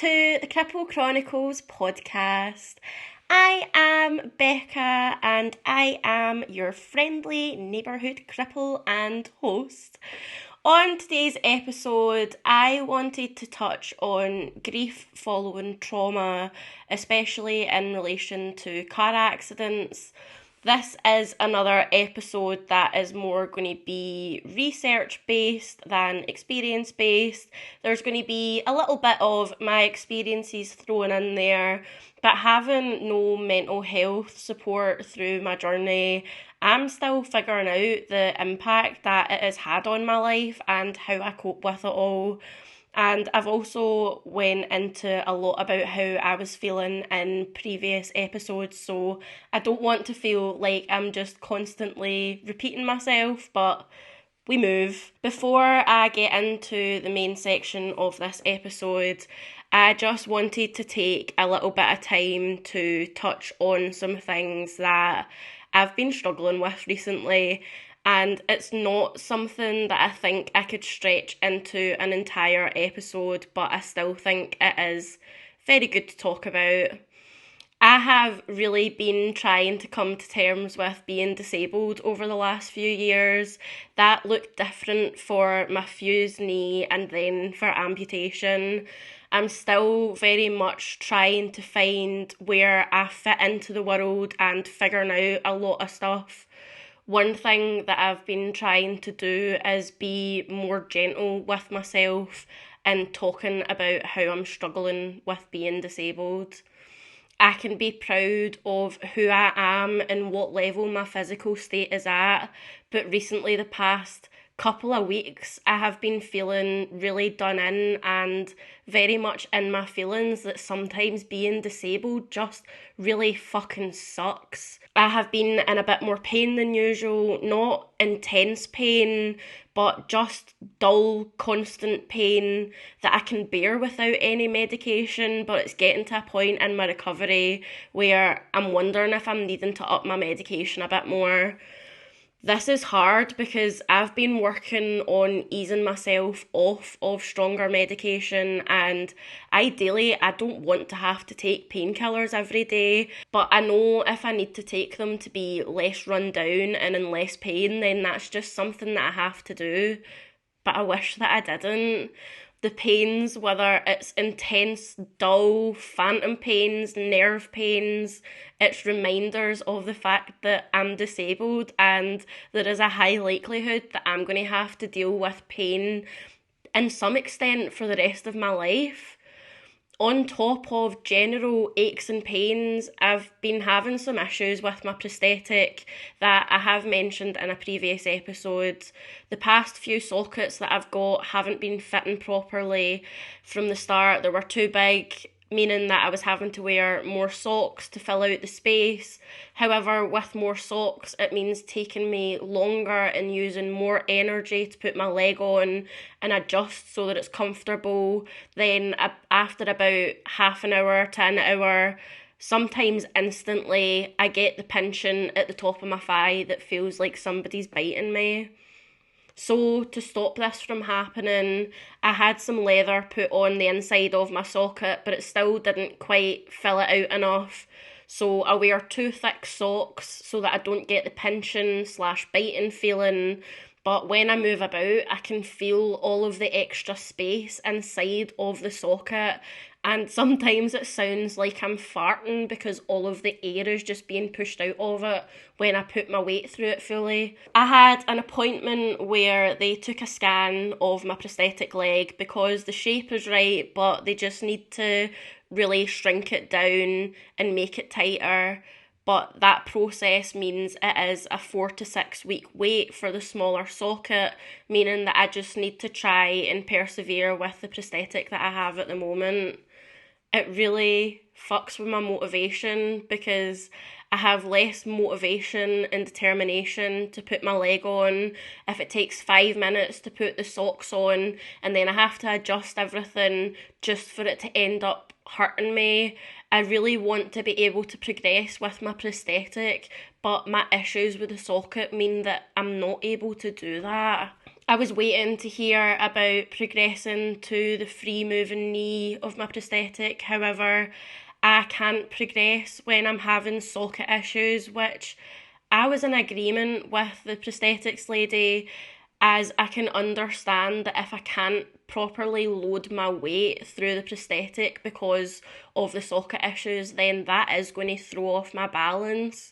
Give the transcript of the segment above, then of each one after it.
to the Cripple Chronicles podcast. I am Becca and I am your friendly neighbourhood cripple and host. On today's episode, I wanted to touch on grief following trauma, especially in relation to car accidents. This is another episode that is more going to be research-based than experience-based. There's going to be a little bit of my experiences thrown in there, but having no mental health support through my journey, I'm still figuring out the impact that it has had on my life and how I cope with it all. And I've also went into a lot about how I was feeling in previous episodes, so I don't want to feel like I'm just constantly repeating myself, but we move. Before I get into the main section of this episode, I just wanted to take a little bit of time to touch on some things that I've been struggling with recently. And it's not something that I think I could stretch into an entire episode, but I still think it is very good to talk about. I have really been trying to come to terms with being disabled over the last few years. That looked different for my fused knee and then for amputation. I'm still very much trying to find where I fit into the world and figuring out a lot of stuff. One thing that I've been trying to do is be more gentle with myself and talking about how I'm struggling with being disabled. I can be proud of who I am and what level my physical state is at, but recently, the past couple of weeks, I have been feeling really done in and very much in my feelings that sometimes being disabled just really fucking sucks. I have been in a bit more pain than usual, not intense pain, but just dull, constant pain that I can bear without any medication, but it's getting to a point in my recovery where I'm wondering if I'm needing to up my medication a bit more. This is hard because I've been working on easing myself off of stronger medication, and ideally I don't want to have to take painkillers every day, but I know if I need to take them to be less run down and in less pain, then that's just something that I have to do, but I wish that I didn't. The pains, whether it's intense, dull, phantom pains, nerve pains, it's reminders of the fact that I'm disabled and there is a high likelihood that I'm going to have to deal with pain in some extent for the rest of my life. On top of general aches and pains, I've been having some issues with my prosthetic that I have mentioned in a previous episode. The past few sockets that I've got haven't been fitting properly from the start. They were too big, meaning that I was having to wear more socks to fill out the space. However, with more socks, it means taking me longer and using more energy to put my leg on and adjust so that it's comfortable. Then after about half an hour to an hour, sometimes instantly, I get the pinching at the top of my thigh that feels like somebody's biting me. So to stop this from happening, I had some leather put on the inside of my socket, but it still didn't quite fill it out enough. So I wear 2 thick socks so that I don't get the pinching / biting feeling. But when I move about, I can feel all of the extra space inside of the socket. And sometimes it sounds like I'm farting because all of the air is just being pushed out of it when I put my weight through it fully. I had an appointment where they took a scan of my prosthetic leg because the shape is right, but they just need to really shrink it down and make it tighter. But that process means it is a 4 to 6 week wait for the smaller socket, meaning that I just need to try and persevere with the prosthetic that I have at the moment. It really fucks with my motivation because I have less motivation and determination to put my leg on if it takes 5 minutes to put the socks on and then I have to adjust everything just for it to end up hurting me. I really want to be able to progress with my prosthetic, but my issues with the socket mean that I'm not able to do that. I was waiting to hear about progressing to the free moving knee of my prosthetic. However, I can't progress when I'm having socket issues, which I was in agreement with the prosthetics lady, as I can understand that if I can't properly load my weight through the prosthetic because of the socket issues, then that is going to throw off my balance.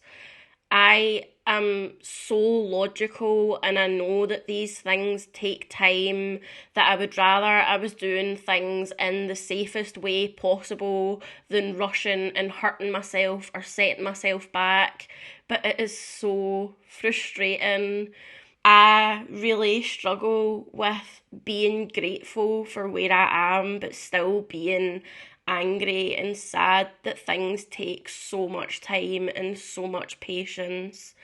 I am so logical, and I know that these things take time, that I would rather I was doing things in the safest way possible than rushing and hurting myself or setting myself back. But it is so frustrating. I really struggle with being grateful for where I am, but still being angry and sad that things take so much time and so much patience.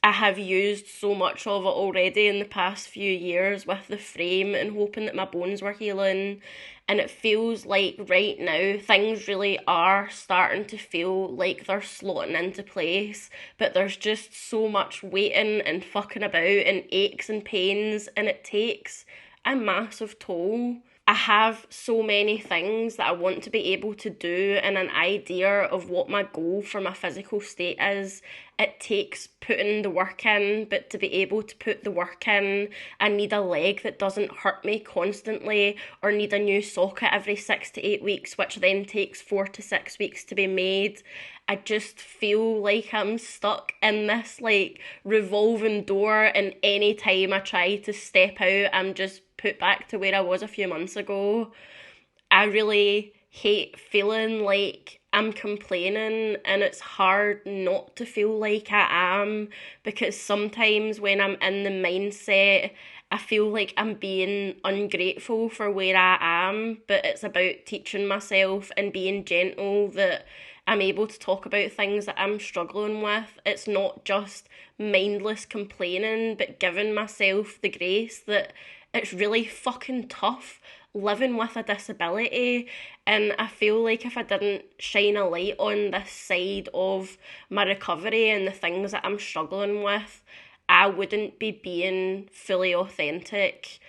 I have used so much of it already in the past few years with the frame and hoping that my bones were healing. And it feels like right now things really are starting to feel like they're slotting into place. But there's just so much waiting and fucking about and aches and pains, and it takes a massive toll. I have so many things that I want to be able to do and an idea of what my goal for my physical state is. It takes putting the work in, but to be able to put the work in, I need a leg that doesn't hurt me constantly, or need a new socket every 6 to 8 weeks, which then takes 4 to 6 weeks to be made. I just feel like I'm stuck in this like revolving door, and any time I try to step out, I'm just put back to where I was a few months ago. I really hate feeling like I'm complaining, and it's hard not to feel like I am, because sometimes when I'm in the mindset, I feel like I'm being ungrateful for where I am, but it's about teaching myself and being gentle that I'm able to talk about things that I'm struggling with. It's not just mindless complaining, but giving myself the grace that it's really fucking tough living with a disability. And I feel like if I didn't shine a light on this side of my recovery and the things that I'm struggling with, I wouldn't be being fully authentic.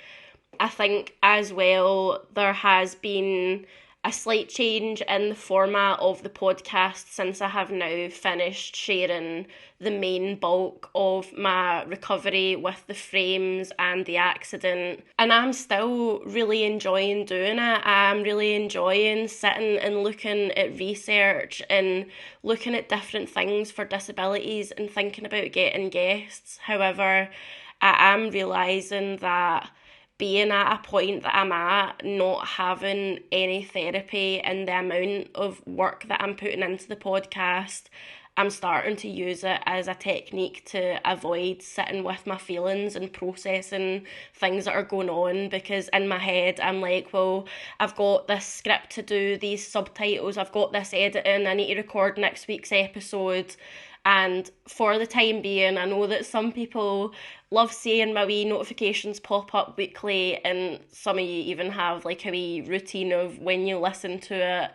I think as well there has been a slight change in the format of the podcast since I have now finished sharing the main bulk of my recovery with the frames and the accident. And I'm still really enjoying doing it. I'm really enjoying sitting and looking at research and looking at different things for disabilities and thinking about getting guests. However, I am realising that being at a point that I'm at, not having any therapy, and the amount of work that I'm putting into the podcast, I'm starting to use it as a technique to avoid sitting with my feelings and processing things that are going on, because in my head I'm like, well, I've got this script to do, these subtitles, I've got this editing, I need to record next week's episode. And for the time being, I know that some people love seeing my wee notifications pop up weekly, and some of you even have like a wee routine of when you listen to it.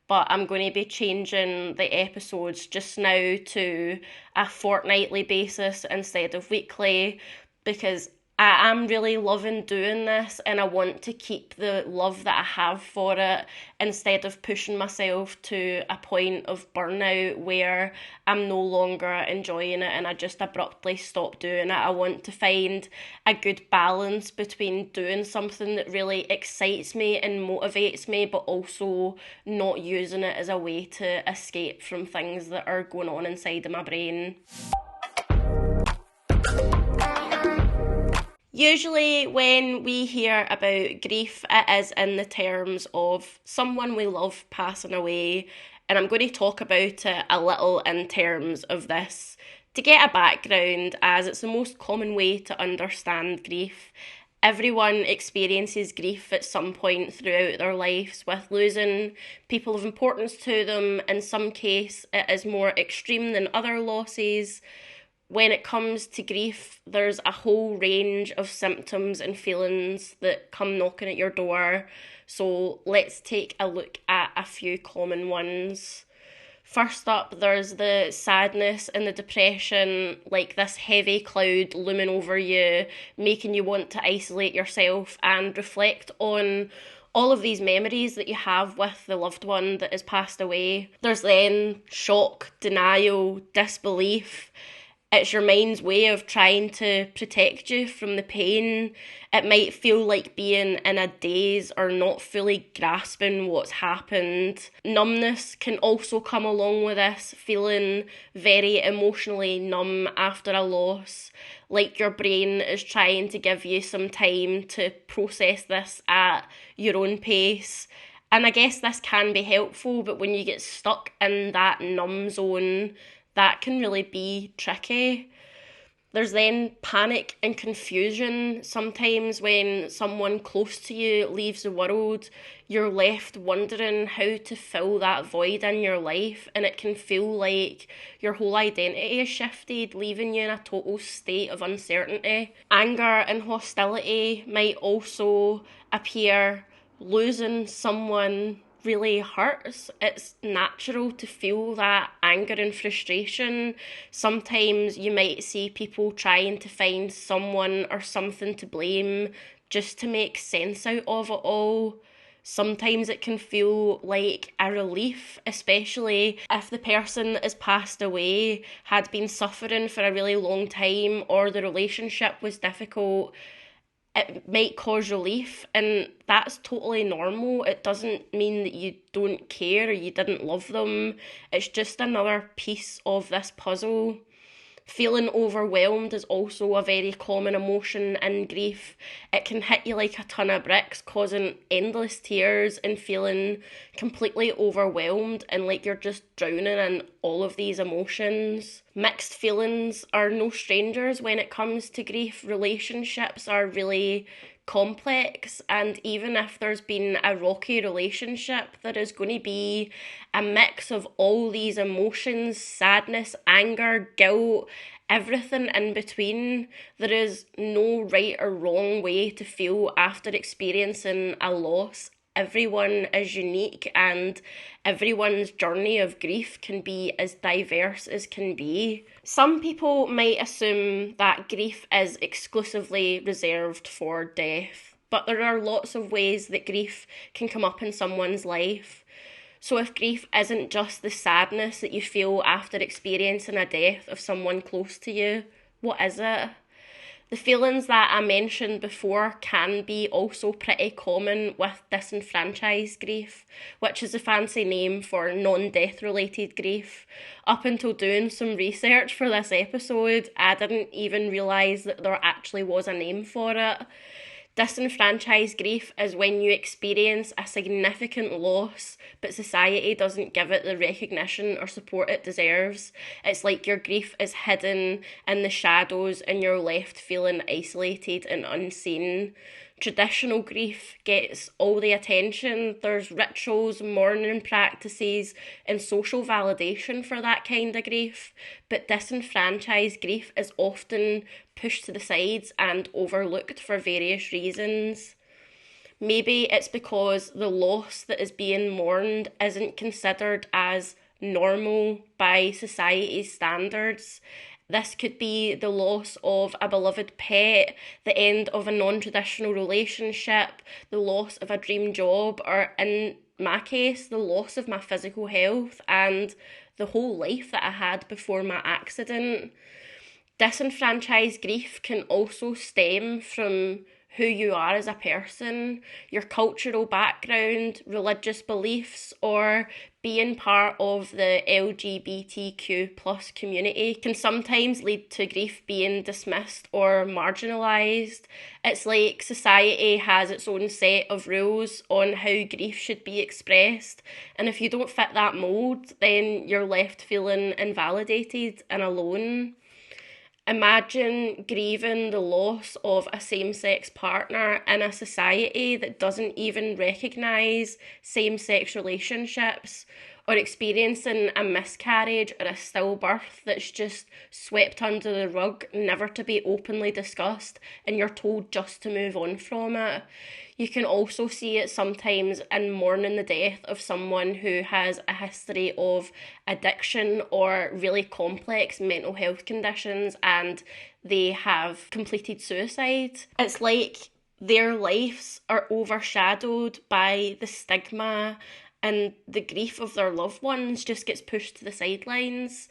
But I'm going to be changing the episodes just now to a fortnightly basis instead of weekly, because I am really loving doing this, and I want to keep the love that I have for it instead of pushing myself to a point of burnout where I'm no longer enjoying it and I just abruptly stop doing it. I want to find a good balance between doing something that really excites me and motivates me, but also not using it as a way to escape from things that are going on inside of my brain. Usually when we hear about grief, it is in the terms of someone we love passing away, and I'm going to talk about it a little in terms of this to get a background, as it's the most common way to understand grief. Everyone experiences grief at some point throughout their lives, with losing people of importance to them. In some case, it is more extreme than other losses. When it comes to grief, there's a whole range of symptoms and feelings that come knocking at your door. So let's take a look at a few common ones. First up, there's the sadness and the depression, like this heavy cloud looming over you, making you want to isolate yourself and reflect on all of these memories that you have with the loved one that has passed away. There's then shock, denial, disbelief. It's your mind's way of trying to protect you from the pain. It might feel like being in a daze or not fully grasping what's happened. Numbness can also come along with this, feeling very emotionally numb after a loss, like your brain is trying to give you some time to process this at your own pace. And I guess this can be helpful, but when you get stuck in that numb zone, that can really be tricky. There's then panic and confusion. Sometimes when someone close to you leaves the world, you're left wondering how to fill that void in your life, and it can feel like your whole identity is shifted, leaving you in a total state of uncertainty. Anger and hostility might also appear. Losing someone really hurts. It's natural to feel that anger and frustration. Sometimes you might see people trying to find someone or something to blame just to make sense out of it all. Sometimes it can feel like a relief, especially if the person that has passed away had been suffering for a really long time or the relationship was difficult. It might cause relief, and that's totally normal. It doesn't mean that you don't care or you didn't love them. It's just another piece of this puzzle. Feeling overwhelmed is also a very common emotion in grief. It can hit you like a ton of bricks, causing endless tears and feeling completely overwhelmed and like you're just drowning in all of these emotions. Mixed feelings are no strangers when it comes to grief. Relationships are really complex, and even if there's been a rocky relationship, there is going to be a mix of all these emotions: sadness, anger, guilt, everything in between. There is no right or wrong way to feel after experiencing a loss. Everyone is unique, and everyone's journey of grief can be as diverse as can be. Some people might assume that grief is exclusively reserved for death, but there are lots of ways that grief can come up in someone's life. So if grief isn't just the sadness that you feel after experiencing a death of someone close to you, what is it? The feelings that I mentioned before can be also pretty common with disenfranchised grief, which is a fancy name for non-death related grief. Up until doing some research for this episode, I didn't even realise that there actually was a name for it. Disenfranchised grief is when you experience a significant loss, but society doesn't give it the recognition or support it deserves. It's like your grief is hidden in the shadows and you're left feeling isolated and unseen. Traditional grief gets all the attention. There's rituals, mourning practices, and social validation for that kind of grief. But disenfranchised grief is often pushed to the sides and overlooked for various reasons. Maybe it's because the loss that is being mourned isn't considered as normal by society's standards. This could be the loss of a beloved pet, the end of a non-traditional relationship, the loss of a dream job, or in my case, the loss of my physical health and the whole life that I had before my accident. Disenfranchised grief can also stem from who you are as a person, your cultural background, religious beliefs, or being part of the LGBTQ plus community can sometimes lead to grief being dismissed or marginalised. It's like society has its own set of rules on how grief should be expressed, and if you don't fit that mould, then you're left feeling invalidated and alone. Imagine grieving the loss of a same-sex partner in a society that doesn't even recognise same-sex relationships, or experiencing a miscarriage or a stillbirth that's just swept under the rug, never to be openly discussed, and you're told just to move on from it. You can also see it sometimes in mourning the death of someone who has a history of addiction or really complex mental health conditions and they have completed suicide. It's like their lives are overshadowed by the stigma and the grief of their loved ones just gets pushed to the sidelines.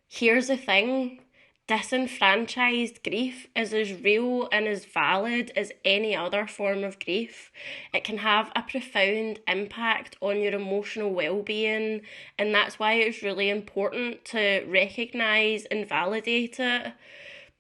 Here's the thing. Disenfranchised grief is as real and as valid as any other form of grief. It can have a profound impact on your emotional well-being, and that's why it's really important to recognise and validate it.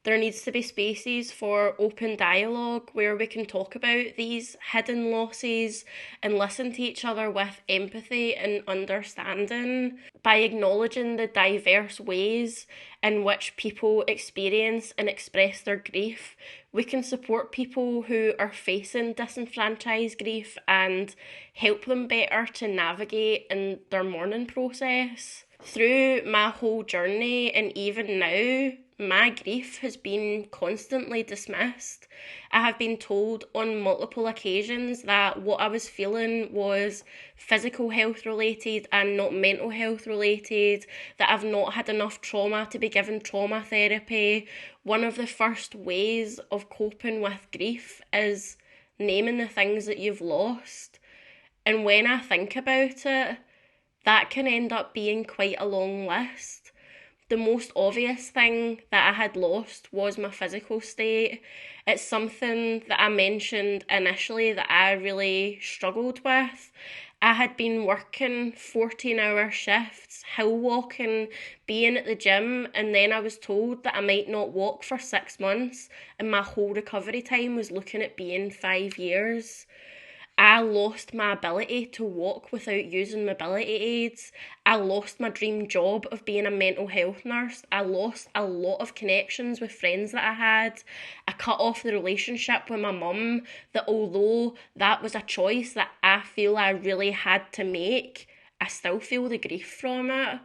There needs to be spaces for open dialogue where we can talk about these hidden losses and listen to each other with empathy and understanding. By acknowledging the diverse ways in which people experience and express their grief, we can support people who are facing disenfranchised grief and help them better to navigate in their mourning process. Through my whole journey and even now, my grief has been constantly dismissed. I have been told on multiple occasions that what I was feeling was physical health related and not mental health related, that I've not had enough trauma to be given trauma therapy. One of the first ways of coping with grief is naming the things that you've lost. And when I think about it, that can end up being quite a long list. The most obvious thing that I had lost was my physical state. It's something that I mentioned initially that I really struggled with. I had been working 14-hour shifts, hill walking, being at the gym, and then I was told that I might not walk for 6 months, and my whole recovery time was looking at being 5 years. I lost my ability to walk without using mobility aids. I lost my dream job of being a mental health nurse. I lost a lot of connections with friends that I had. I cut off the relationship with my mum, that although that was a choice that I feel I really had to make, I still feel the grief from it.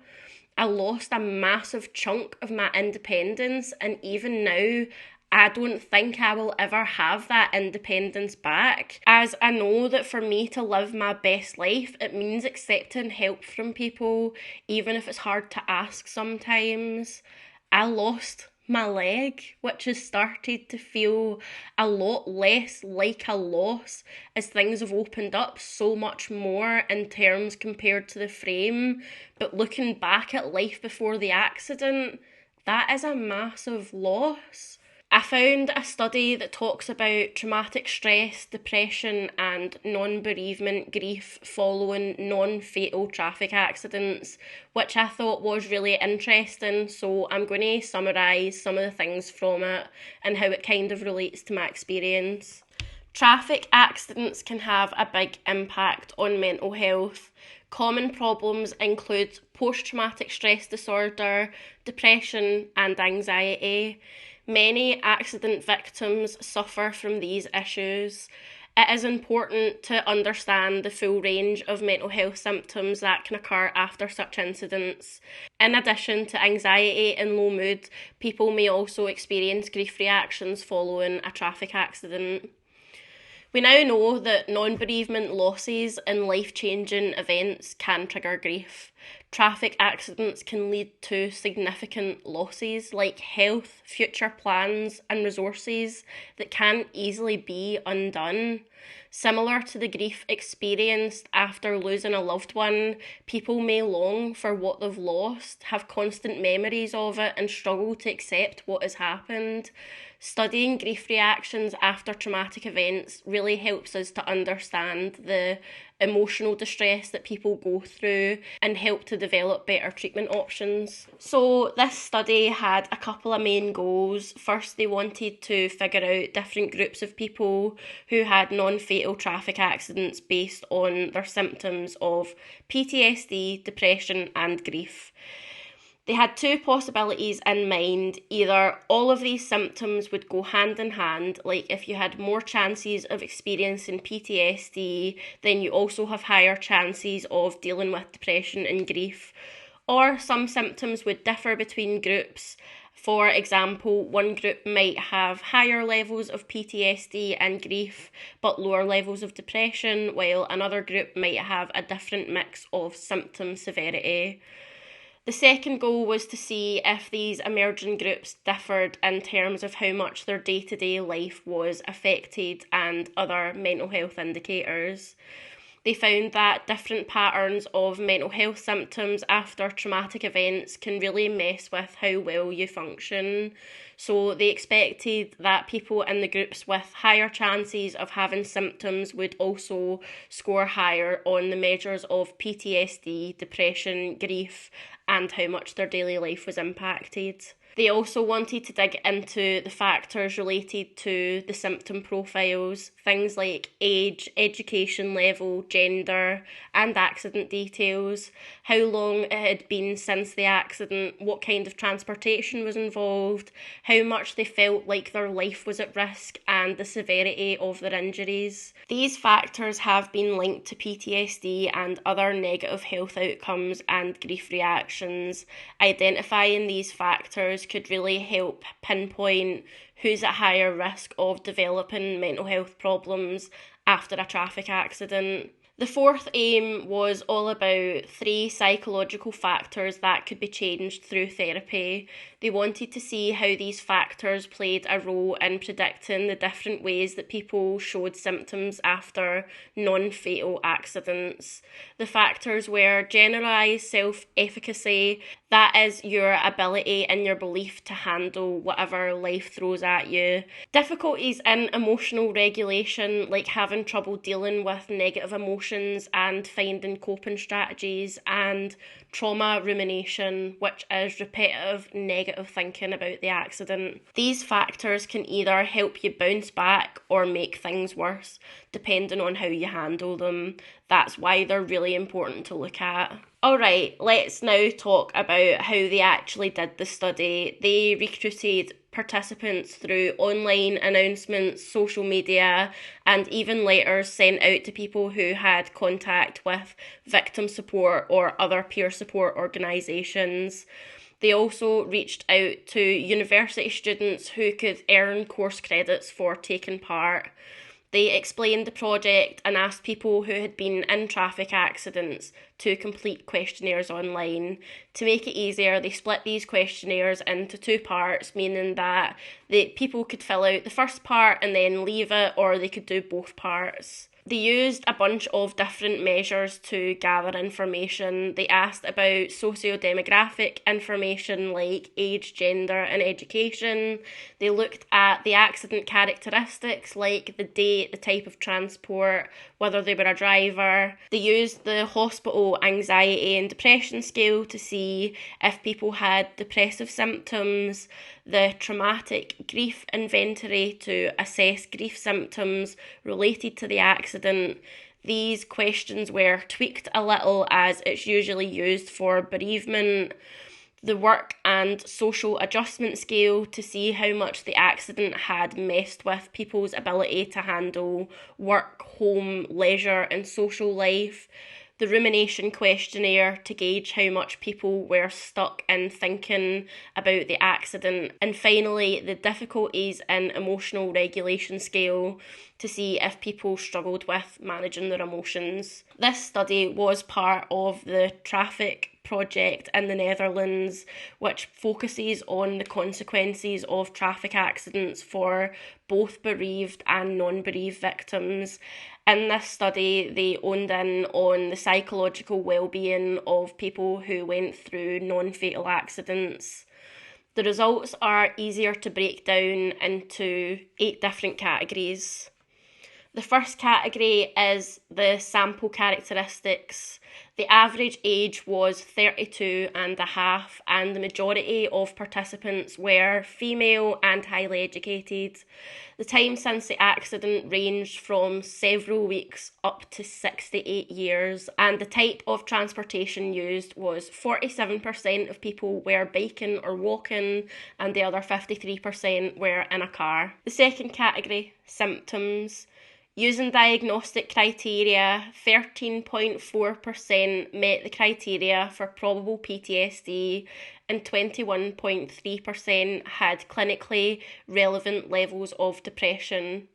I lost a massive chunk of my independence, and even now, I don't think I will ever have that independence back, as I know that for me to live my best life, it means accepting help from people, even if it's hard to ask sometimes. I lost my leg, which has started to feel a lot less like a loss as things have opened up so much more in terms compared to the frame. But looking back at life before the accident, that is a massive loss. I found a study that talks about traumatic stress, depression and non-bereavement grief following non-fatal traffic accidents, which I thought was really interesting, so I'm going to summarise some of the things from it and how it kind of relates to my experience. Traffic accidents can have a big impact on mental health. Common problems include post-traumatic stress disorder, depression and anxiety. Many accident victims suffer from these issues. It is important to understand the full range of mental health symptoms that can occur after such incidents. In addition to anxiety and low mood, people may also experience grief reactions following a traffic accident. We now know that non-bereavement losses and life-changing events can trigger grief. Traffic accidents can lead to significant losses like health, future plans and resources that can't easily be undone. Similar to the grief experienced after losing a loved one, people may long for what they've lost, have constant memories of it and struggle to accept what has happened. Studying grief reactions after traumatic events really helps us to understand the emotional distress that people go through and help to develop better treatment options. So this study had a couple of main goals. First, they wanted to figure out different groups of people who had non-fatal traffic accidents based on their symptoms of PTSD, depression and grief. They had two possibilities in mind. Either all of these symptoms would go hand in hand, like if you had more chances of experiencing PTSD, then you also have higher chances of dealing with depression and grief. Or some symptoms would differ between groups. For example, one group might have higher levels of PTSD and grief, but lower levels of depression, while another group might have a different mix of symptom severity. The second goal was to see if these emerging groups differed in terms of how much their day-to-day life was affected and other mental health indicators. They found that different patterns of mental health symptoms after traumatic events can really mess with how well you function. So they expected that people in the groups with higher chances of having symptoms would also score higher on the measures of PTSD, depression, grief, and how much their daily life was impacted. They also wanted to dig into the factors related to the symptom profiles, things like age, education level, gender, and accident details, how long it had been since the accident, what kind of transportation was involved, how much they felt like their life was at risk, and the severity of their injuries. These factors have been linked to PTSD and other negative health outcomes and grief reactions. Identifying these factors could really help pinpoint who's at higher risk of developing mental health problems after a traffic accident. The fourth aim was all about 3 psychological factors that could be changed through therapy. They wanted to see how these factors played a role in predicting the different ways that people showed symptoms after non-fatal accidents. The factors were generalised self-efficacy, that is your ability and your belief to handle whatever life throws at you. Difficulties in emotional regulation, like having trouble dealing with negative emotions and finding coping strategies, and trauma rumination, which is repetitive negative thinking about the accident. These factors can either help you bounce back or make things worse, depending on how you handle them. That's why they're really important to look at. Alright, let's now talk about how they actually did the study. They recruited participants through online announcements, social media, and even letters sent out to people who had contact with victim support or other peer support organisations. They also reached out to university students who could earn course credits for taking part. They explained the project and asked people who had been in traffic accidents to complete questionnaires online. To make it easier, they split these questionnaires into 2 parts, meaning that the people could fill out the first part and then leave it, or they could do both parts. They used a bunch of different measures to gather information. They asked about socio-demographic information like age, gender and education. They looked at the accident characteristics like the date, the type of transport, whether they were a driver. They used the hospital anxiety and depression scale to see if people had depressive symptoms, the traumatic grief inventory to assess grief symptoms related to the accident. These questions were tweaked a little as it's usually used for bereavement. The work and social adjustment scale to see how much the accident had messed with people's ability to handle work, home, leisure and social life. The rumination questionnaire to gauge how much people were stuck in thinking about the accident. And finally, the difficulties in emotional regulation scale to see if people struggled with managing their emotions. This study was part of the traffic project in the Netherlands, which focuses on the consequences of traffic accidents for both bereaved and non-bereaved victims. In this study, they honed in on the psychological well-being of people who went through non-fatal accidents. The results are easier to break down into 8 different categories. The first category is the sample characteristics. The average age was 32 and a half, and the majority of participants were female and highly educated. The time since the accident ranged from several weeks up to 68 years, and the type of transportation used was 47% of people were biking or walking, and the other 53% were in a car. The second category, symptoms. Using diagnostic criteria, 13.4% met the criteria for probable PTSD and 21.3% had clinically relevant levels of depression.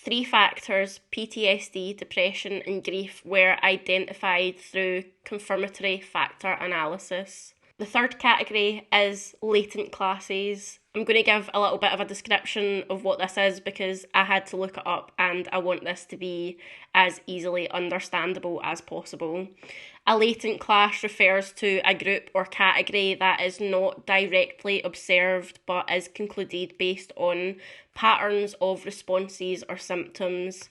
3 factors, PTSD, depression and grief, were identified through confirmatory factor analysis. The third category is latent classes. I'm going to give a little bit of a description of what this is because I had to look it up and I want this to be as easily understandable as possible. A latent class refers to a group or category that is not directly observed but is concluded based on patterns of responses or symptoms.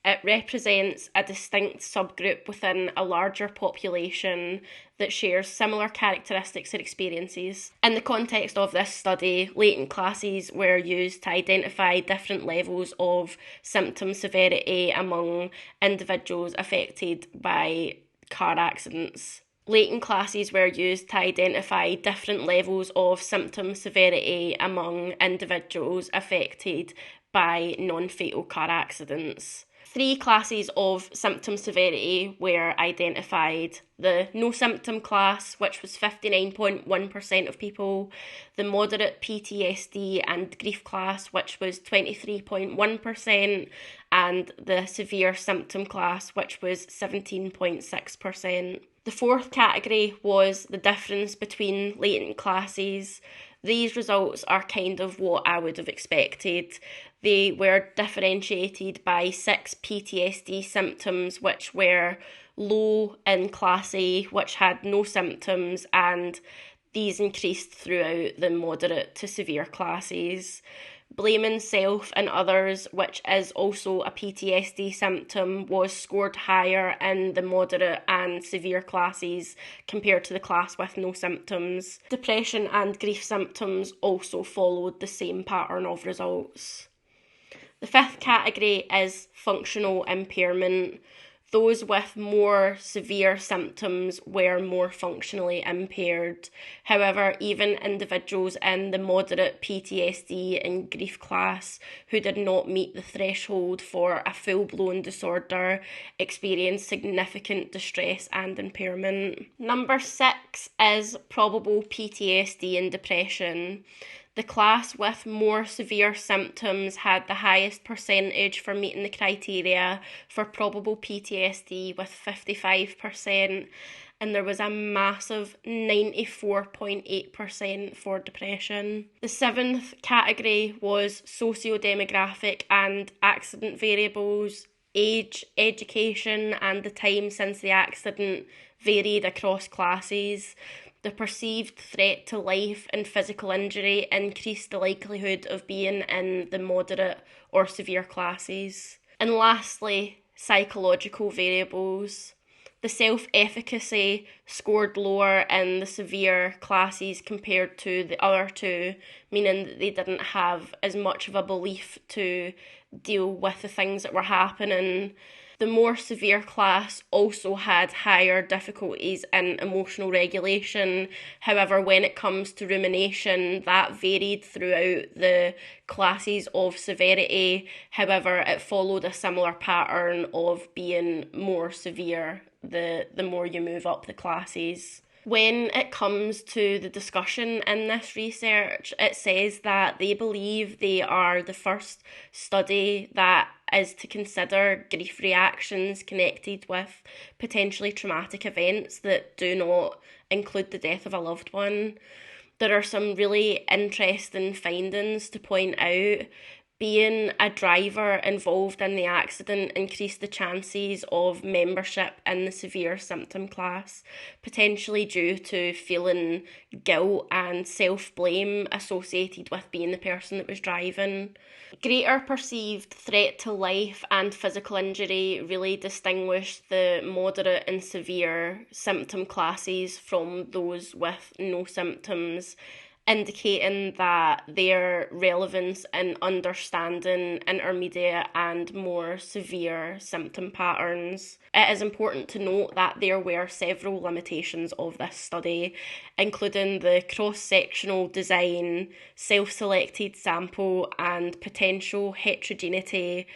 It represents a distinct subgroup within a larger population that shares similar characteristics or experiences. In the context of this study, latent classes were used to identify different levels of symptom severity among individuals affected by car accidents. Latent classes were used to identify different levels of symptom severity among individuals affected by non-fatal car accidents. 3 classes of symptom severity were identified. The no symptom class, which was 59.1% of people, the moderate PTSD and grief class, which was 23.1%, and the severe symptom class, which was 17.6%. The fourth category was the difference between latent classes. These results are kind of what I would have expected. They were differentiated by 6 PTSD symptoms, which were low in class A, which had no symptoms, and these increased throughout the moderate to severe classes. Blaming self and others, which is also a PTSD symptom, was scored higher in the moderate and severe classes compared to the class with no symptoms. Depression and grief symptoms also followed the same pattern of results. The fifth category is functional impairment. Those with more severe symptoms were more functionally impaired. However, even individuals in the moderate PTSD and grief class who did not meet the threshold for a full-blown disorder experienced significant distress and impairment. Number 6 is probable PTSD and depression. The class with more severe symptoms had the highest percentage for meeting the criteria for probable PTSD with 55%, and there was a massive 94.8% for depression. The 7th category was socio-demographic and accident variables. Age, education, and the time since the accident varied across classes. The perceived threat to life and physical injury increased the likelihood of being in the moderate or severe classes. And lastly, psychological variables. The self-efficacy scored lower in the severe classes compared to the other 2, meaning that they didn't have as much of a belief to deal with the things that were happening. The more severe class also had higher difficulties in emotional regulation. However, when it comes to rumination, that varied throughout the classes of severity. However, it followed a similar pattern of being more severe the more you move up the classes. When it comes to the discussion in this research, it says that they believe they are the first study that is to consider grief reactions connected with potentially traumatic events that do not include the death of a loved one. There are some really interesting findings to point out. Being a driver involved in the accident increased the chances of membership in the severe symptom class, potentially due to feeling guilt and self-blame associated with being the person that was driving. Greater perceived threat to life and physical injury really distinguish the moderate and severe symptom classes from those with no symptoms, indicating that their relevance in understanding intermediate and more severe symptom patterns. It is important to note that there were several limitations of this study, including the cross-sectional design, self-selected sample, and potential heterogeneity.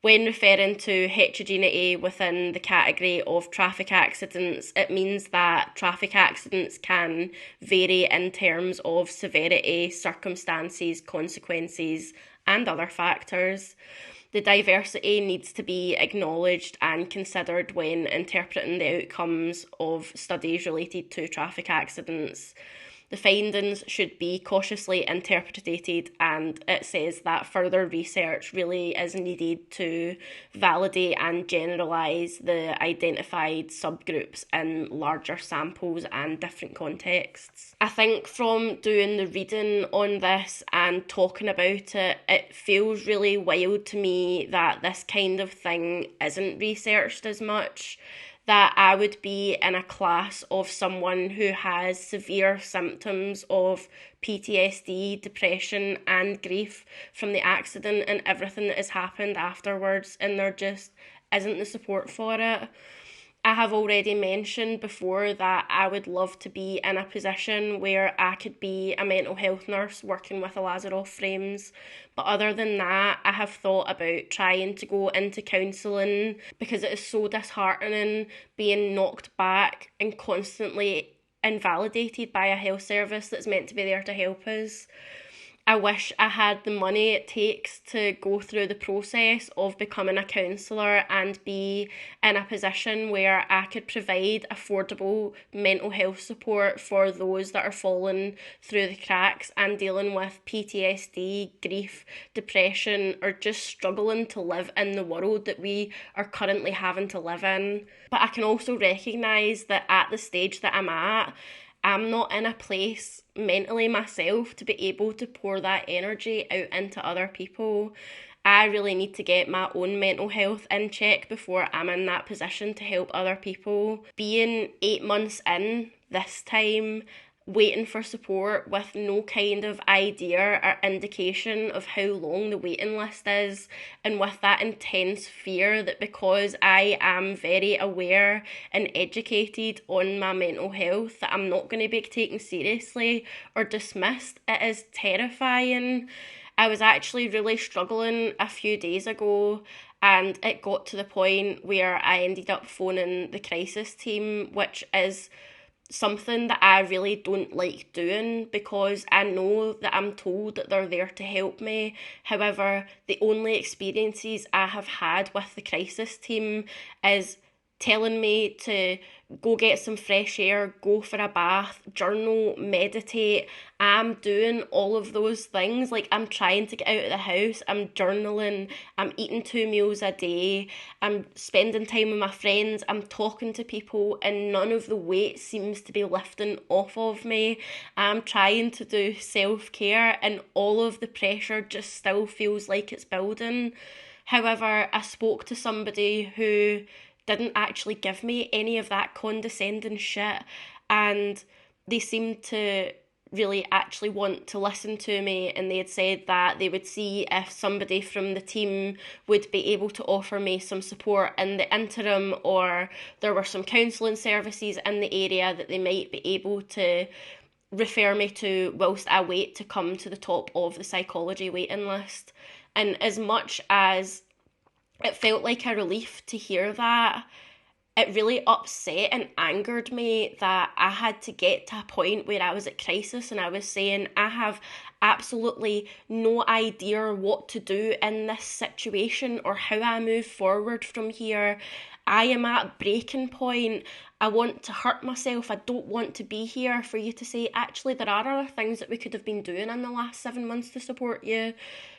When referring to heterogeneity within the category of traffic accidents, it means that traffic accidents can vary in terms of severity, circumstances, consequences, and other factors. The diversity needs to be acknowledged and considered when interpreting the outcomes of studies related to traffic accidents. The findings should be cautiously interpreted, and it says that further research really is needed to validate and generalise the identified subgroups in larger samples and different contexts. I think from doing the reading on this and talking about it, it feels really wild to me that this kind of thing isn't researched as much. That I would be in a class of someone who has severe symptoms of PTSD, depression, and grief from the accident and everything that has happened afterwards, and there just isn't the support for it. I have already mentioned before that I would love to be in a position where I could be a mental health nurse working with Lazarov frames. But other than that, I have thought about trying to go into counselling because it is so disheartening being knocked back and constantly invalidated by a health service that's meant to be there to help us. I wish I had the money it takes to go through the process of becoming a counsellor and be in a position where I could provide affordable mental health support for those that are falling through the cracks and dealing with PTSD, grief, depression, or just struggling to live in the world that we are currently having to live in. But I can also recognise that at the stage that I'm at, I'm not in a place mentally myself to be able to pour that energy out into other people. I really need to get my own mental health in check before I'm in that position to help other people. Being 8 months in this time, waiting for support with no kind of idea or indication of how long the waiting list is, and with that intense fear that because I am very aware and educated on my mental health that I'm not going to be taken seriously or dismissed, it is terrifying. I was actually really struggling a few days ago, and it got to the point where I ended up phoning the crisis team, which is something that I really don't like doing because I know that I'm told that they're there to help me. However, the only experiences I have had with the crisis team is telling me to go get some fresh air, go for a bath, journal, meditate. I'm doing all of those things. Like, I'm trying to get out of the house, I'm journaling, I'm eating 2 meals a day, I'm spending time with my friends, I'm talking to people, and none of the weight seems to be lifting off of me. I'm trying to do self-care and all of the pressure just still feels like it's building. However, I spoke to somebody who didn't actually give me any of that condescending shit, and they seemed to really actually want to listen to me, and they had said that they would see if somebody from the team would be able to offer me some support in the interim, or there were some counselling services in the area that they might be able to refer me to whilst I wait to come to the top of the psychology waiting list. And as much as it felt like a relief to hear that, it really upset and angered me that I had to get to a point where I was at crisis and I was saying, I have absolutely no idea what to do in this situation or how I move forward from here. I am at breaking point. I want to hurt myself. I don't want to be here for you to say, actually, there are other things that we could have been doing in the last 7 months to support you.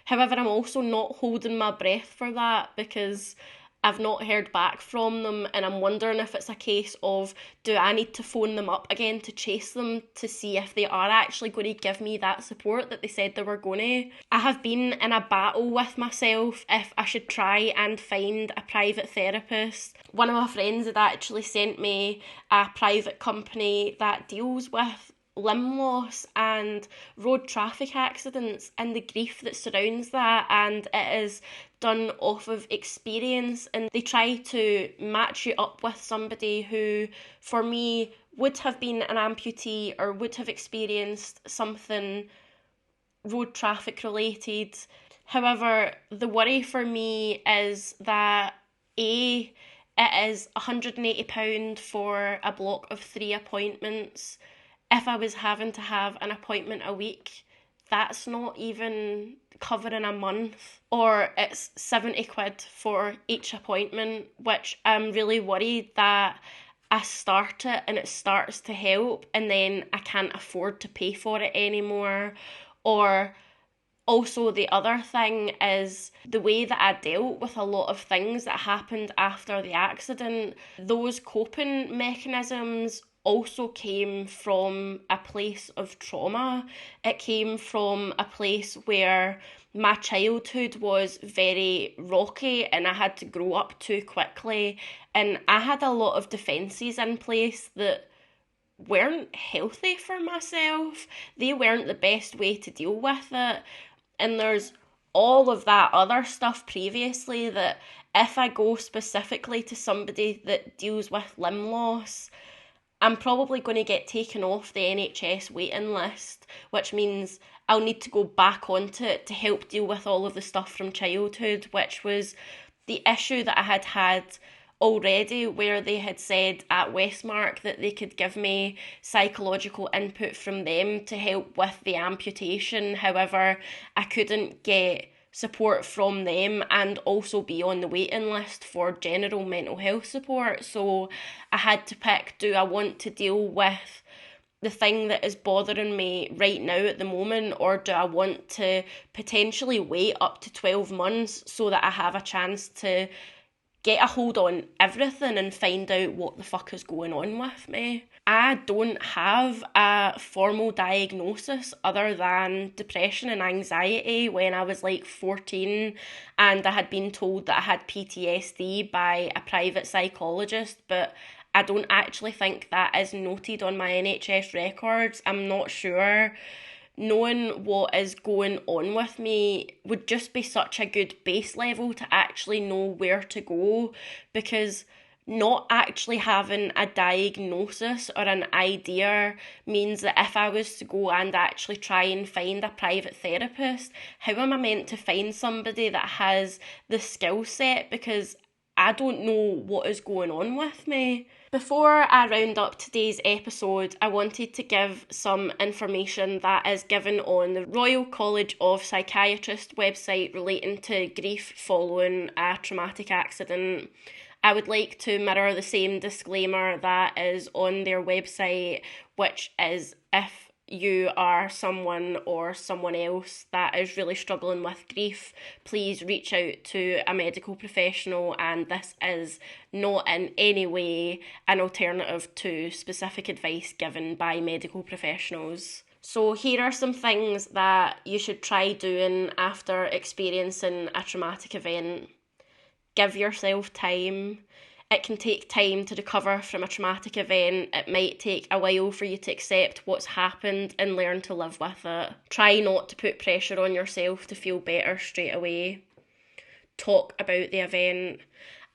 However, I'm also not holding my breath for that, because I've not heard back from them, and I'm wondering if it's a case of, do I need to phone them up again to chase them to see if they are actually going to give me that support that they said they were going to. I have been in a battle with myself if I should try and find a private therapist. One of my friends had actually sent me a private company that deals with limb loss and road traffic accidents and the grief that surrounds that, and it is done off of experience, and they try to match you up with somebody who, for me, would have been an amputee or would have experienced something road traffic related. However, the worry for me is that it is £180 for a block of 3 appointments. If I was having to have an appointment a week, that's not even covering a month. Or it's £70 for each appointment, which I'm really worried that I start it and it starts to help and then I can't afford to pay for it anymore. Or also, the other thing is the way that I dealt with a lot of things that happened after the accident. Those coping mechanisms also came from a place of trauma. It came from a place where my childhood was very rocky and I had to grow up too quickly, and I had a lot of defences in place that weren't healthy for myself. They weren't the best way to deal with it. And there's all of that other stuff previously that if I go specifically to somebody that deals with limb loss, I'm probably going to get taken off the NHS waiting list, which means I'll need to go back onto it to help deal with all of the stuff from childhood, which was the issue that I had had already, where they had said at Westmark that they could give me psychological input from them to help with the amputation. However, I couldn't get support from them and also be on the waiting list for general mental health support. So I had to pick, do I want to deal with the thing that is bothering me right now at the moment, or do I want to potentially wait up to 12 months so that I have a chance to get a hold on everything and find out what the fuck is going on with me. I don't have a formal diagnosis other than depression and anxiety when I was like 14, and I had been told that I had PTSD by a private psychologist, but I don't actually think that is noted on my NHS records. I'm not sure. Knowing what is going on with me would just be such a good base level to actually know where to go, because not actually having a diagnosis or an idea means that if I was to go and actually try and find a private therapist, how am I meant to find somebody that has the skill set, because I don't know what is going on with me? Before I round up today's episode, I wanted to give some information that is given on the Royal College of Psychiatrists website relating to grief following a traumatic accident. I would like to mirror the same disclaimer that is on their website, which is, if you are someone or someone else that is really struggling with grief, please reach out to a medical professional, and this is not in any way an alternative to specific advice given by medical professionals. So here are some things that you should try doing after experiencing a traumatic event. Give yourself time. It can take time to recover from a traumatic event. It might take a while for you to accept what's happened and learn to live with it. Try not to put pressure on yourself to feel better straight away. Talk about the event.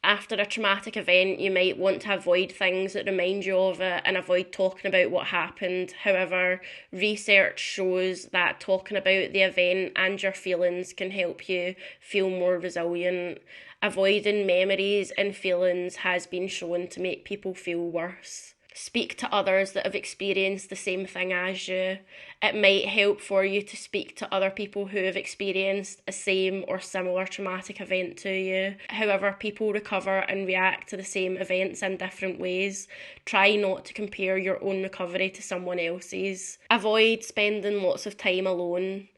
After a traumatic event, you might want to avoid things that remind you of it and avoid talking about what happened. However, research shows that talking about the event and your feelings can help you feel more resilient. Avoiding memories and feelings has been shown to make people feel worse. Speak to others that have experienced the same thing as you. It might help for you to speak to other people who have experienced a same or similar traumatic event to you. However, people recover and react to the same events in different ways. Try not to compare your own recovery to someone else's. Avoid spending lots of time alone.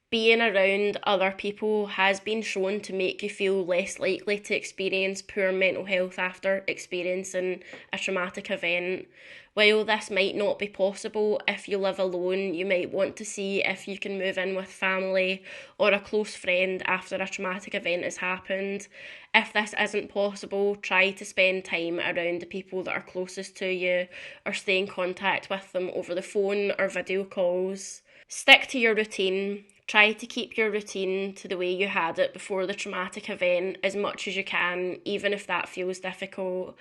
Being around other people has been shown to make you feel less likely to experience poor mental health after experiencing a traumatic event. While this might not be possible if you live alone, you might want to see if you can move in with family or a close friend after a traumatic event has happened. If this isn't possible, try to spend time around the people that are closest to you or stay in contact with them over the phone or video calls. Stick to your routine. Try to keep your routine to the way you had it before the traumatic event as much as you can, even if that feels difficult.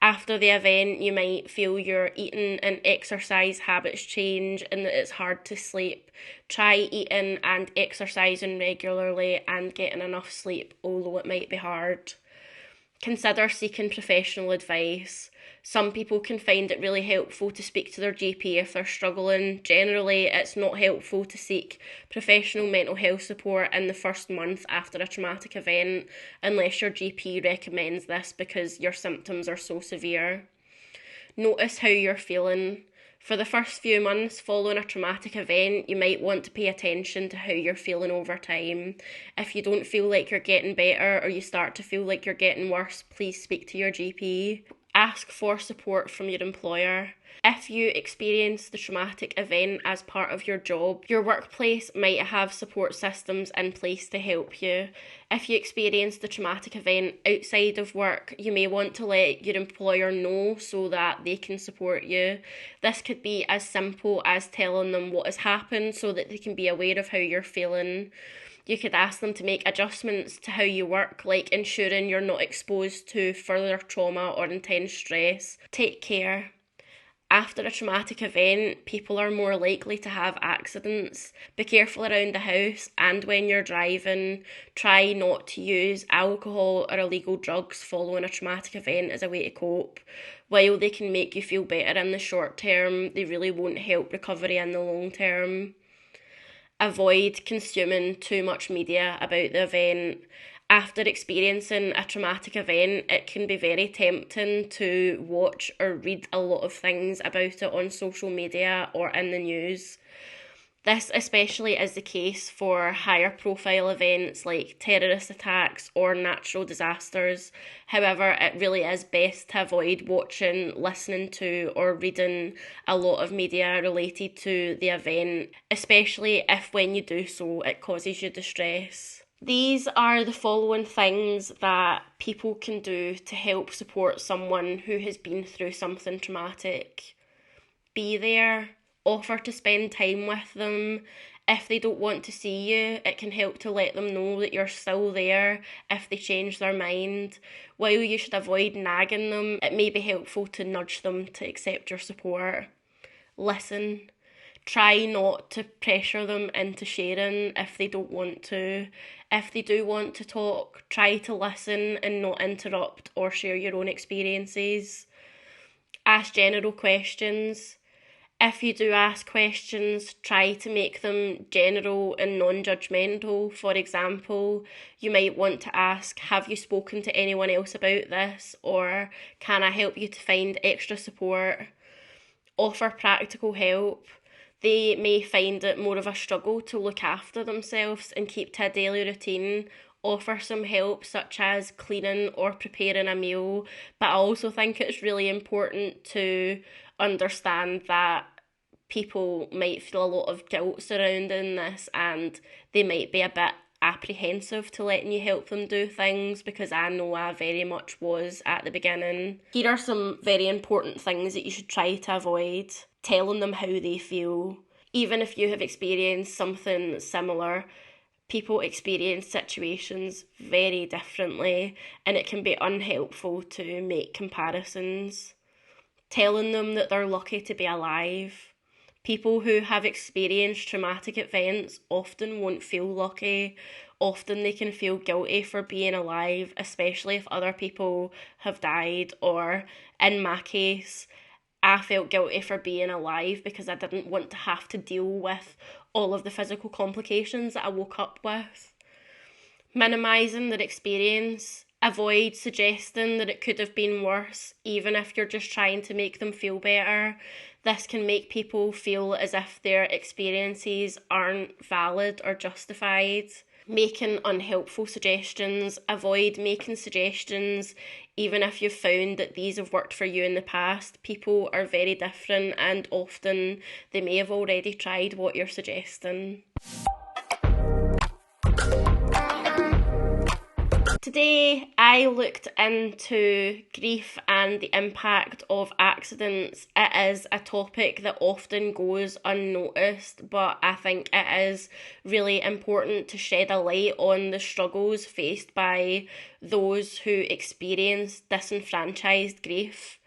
After the event, you might feel your eating and exercise habits change and that it's hard to sleep. Try eating and exercising regularly and getting enough sleep, although it might be hard. Consider seeking professional advice. Some people can find it really helpful to speak to their GP if they're struggling. Generally, it's not helpful to seek professional mental health support in the first month after a traumatic event unless your GP recommends this because your symptoms are so severe. Notice how you're feeling. For the first few months following a traumatic event, you might want to pay attention to how you're feeling over time. If you don't feel like you're getting better or you start to feel like you're getting worse, please speak to your GP. Ask for support from your employer. If you experience the traumatic event as part of your job, your workplace might have support systems in place to help you. If you experience the traumatic event outside of work, you may want to let your employer know so that they can support you. This could be as simple as telling them what has happened so that they can be aware of how you're feeling. You could ask them to make adjustments to how you work, like ensuring you're not exposed to further trauma or intense stress. Take care. After a traumatic event, people are more likely to have accidents. Be careful around the house and when you're driving. Try not to use alcohol or illegal drugs following a traumatic event as a way to cope. While they can make you feel better in the short term, they really won't help recovery in the long term. Avoid consuming too much media about the event. After experiencing a traumatic event, it can be very tempting to watch or read a lot of things about it on social media or in the news. This especially is the case for higher profile events like terrorist attacks or natural disasters. However, it really is best to avoid watching, listening to, or reading a lot of media related to the event, especially if when you do so, it causes you distress. These are the following things that people can do to help support someone who has been through something traumatic. Be there. Offer to spend time with them. If they don't want to see you, it can help to let them know that you're still there if they change their mind. While you should avoid nagging them, it may be helpful to nudge them to accept your support. Listen. Try not to pressure them into sharing if they don't want to. If they do want to talk, try to listen and not interrupt or share your own experiences. Ask general questions. If you do ask questions, try to make them general and non-judgmental. For example, you might want to ask, have you spoken to anyone else about this? Or can I help you to find extra support? Offer practical help. They may find it more of a struggle to look after themselves and keep to a daily routine. Offer some help such as cleaning or preparing a meal, but I also think it's really important to understand that people might feel a lot of guilt surrounding this and they might be a bit apprehensive to letting you help them do things, because I know I very much was at the beginning. Here are some very important things that you should try to avoid. Telling them how they feel. Even if you have experienced something similar, people experience situations very differently and it can be unhelpful to make comparisons. Telling them that they're lucky to be alive. People who have experienced traumatic events often won't feel lucky. Often they can feel guilty for being alive, especially if other people have died, or in my case, I felt guilty for being alive because I didn't want to have to deal with all of the physical complications that I woke up with. Minimising their experience. Avoid suggesting that it could have been worse, even if you're just trying to make them feel better. This can make people feel as if their experiences aren't valid or justified. Making unhelpful suggestions. Avoid making suggestions even if you've found that these have worked for you in the past. People are very different and often they may have already tried what you're suggesting. Today, I looked into grief and the impact of accidents. It is a topic that often goes unnoticed, but I think it is really important to shed a light on the struggles faced by those who experience disenfranchised grief.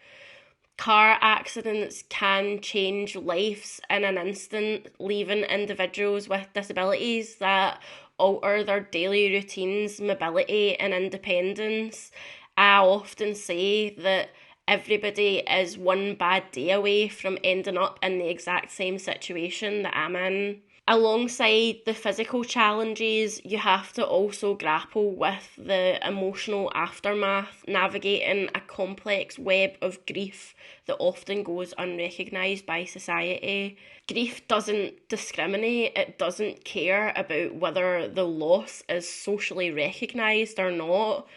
Car accidents can change lives in an instant, leaving individuals with disabilities that alter their daily routines, mobility and independence. I often say that everybody is one bad day away from ending up in the exact same situation that I'm in. Alongside the physical challenges, you have to also grapple with the emotional aftermath, navigating a complex web of grief that often goes unrecognised by society. Grief doesn't discriminate, it doesn't care about whether the loss is socially recognised or not.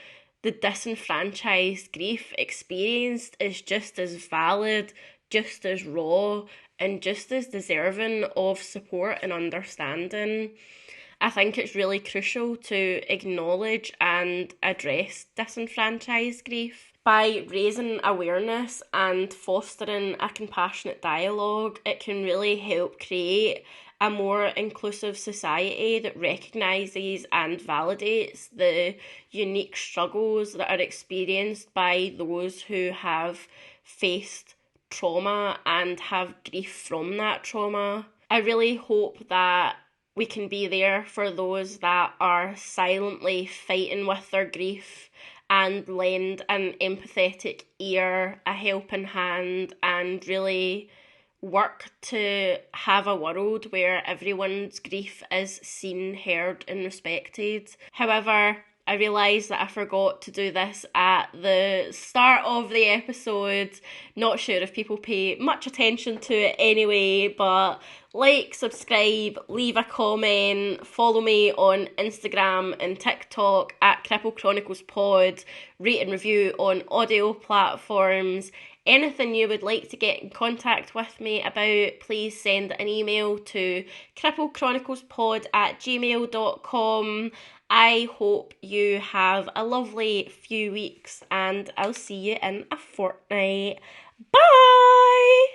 The disenfranchised grief experienced is just as valid, just as raw, and just as deserving of support and understanding. I think it's really crucial to acknowledge and address disenfranchised grief. By raising awareness and fostering a compassionate dialogue, it can really help create a more inclusive society that recognises and validates the unique struggles that are experienced by those who have faced trauma and have grief from that trauma. I really hope that we can be there for those that are silently fighting with their grief and lend an empathetic ear, a helping hand, and really work to have a world where everyone's grief is seen, heard and respected. However, I realised that I forgot to do this at the start of the episode. Not sure if people pay much attention to it anyway, but like, subscribe, leave a comment, follow me on Instagram and TikTok at Cripple Chronicles Pod, rate and review on audio platforms. Anything you would like to get in contact with me about, please send an email to cripplecchroniclespod@gmail.com. I hope you have a lovely few weeks and I'll see you in a fortnight. Bye!